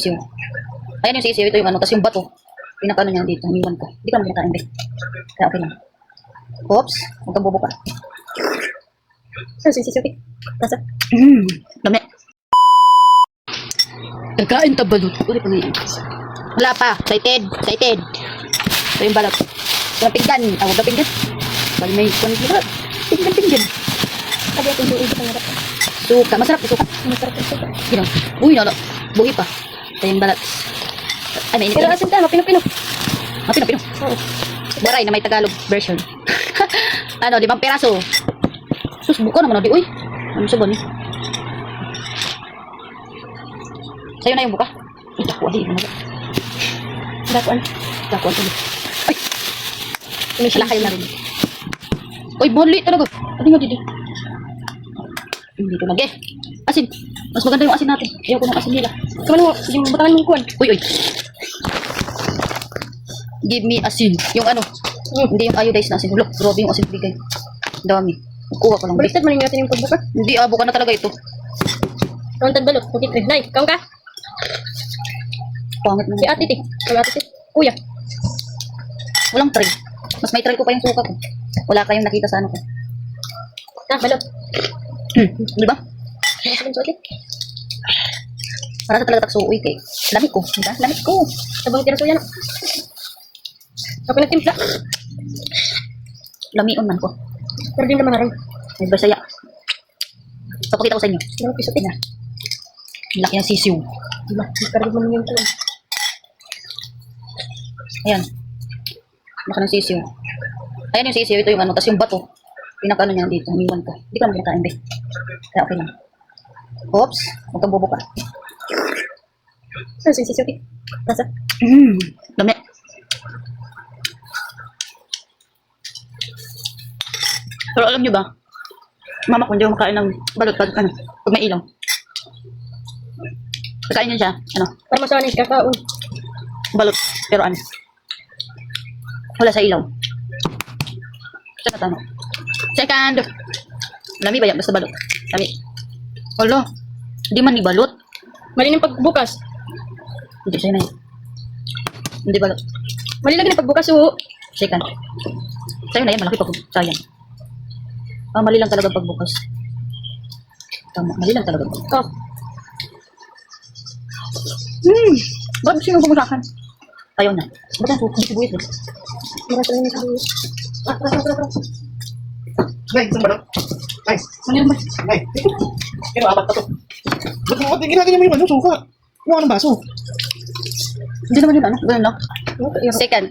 sisiw. Ayan yung sisiw, ito yung ano, tapos yung bato. Pinakano niya dito, hiniwan ko. Hindi ko naman kinakain, be. Kaya okay lang. Oops, huwag kang bubuka. Ano sisiw? Nasa? Dami. Nagkain tabalot. Uli pa ngayon. Wala pa. Excited. Excited. Ito yung balot. Ito na pinggan. Huwag na pinggan. Bali may kuwan dito. Pinggan, pinggan. Sabi natin yung ulo pangarap. Suka. Masarap yung suka. Masarap yung suka. Ginaw. Uy, nalo. Buhi pa. Ito yung balot. Ay, may Pero init. asin ka, mapino-pino. Mapino-pino. Oo. Baray na may Tagalog version. Ano, 5 peraso. Sus, buka naman na di. Uy. Ano sa bani? Sa'yo na yung buka. Ay, dakuan. Dakuan. Dakuan ulit. Ay. Malakay na rin. Uy, bali talaga. Ano nga dito? Hindi ito lagi. Asin. Mas maganda yung asin natin. Ayaw ko ng asin nila. Kaman mo, yung batangan mong kuwan. Uy, uy. Give me asin. Yung ano. Hindi yung iodized na asin. Look, grabe yung asin bigay. Dami. Kuha ko lang. Baliktad man natin yung pagbuka. Hindi, buka na talaga ito. Rontag balot. Okay, tre. Nay, kaon ka? Pangit na. Si ate ti. Si ate ti. Kuya. Walang tray. Mas may tray ko pa yung suka ko. Wala kayong nakita sa ano ko. Balot. Di ba? Ano sa suot? Para sa talaga takso. Uy, kay. Lamig ko. Diba? Lamig ko. Sabang tiraso yan. Okay na timpla. Lamion man ko. Pero din naman rin. May basaya. Papakita ko sa inyo. Yung piso ti. Laki ng sisiw. Diba? Magkarag mo yung kuwan. Ayan. Laki ng sisiw. Ayan yung sisiw. Ito yung ano. Tapos yung bato. Pinakano niya dito. Hiniwan ko. Hindi ko naman kinakain, be. Kaya okay lang. Oops. Huwag kang bubuka. Ano sisiw ti? Nasa? Dami. Pero alam nyo ba? Mama ko hindi ako makain ng balot pag ano. Pag may ilaw. Pagkain niya siya. Ano? Para masawanin kakaon. Balot. Pero ano? Wala sa ilaw. Saan na tama? Second. Lami ba yan? Basta balot. Lami. Wala. Hindi man ni balot. Mali ng pagbukas. Hindi sa'yo na yun. Hindi balot. Mali lagi ng pagbukas o. Second. Sa'yo na yan. Malaki pa po. Sayang. Mali lang talaga pagbukas. Tama. Mali lang talaga. Oh. Bakit sino bumusakan? Ayaw na. Ba't ang sibuyas eh? Mura sa inyo sa buhay. Nay, isang balot. Nay, Ano ba? nay. Pero apat pa to. Ba't ginagawa mo yung ano, suka? Kuha ng baso. Hindi naman yun ano. Ganun lang. Second.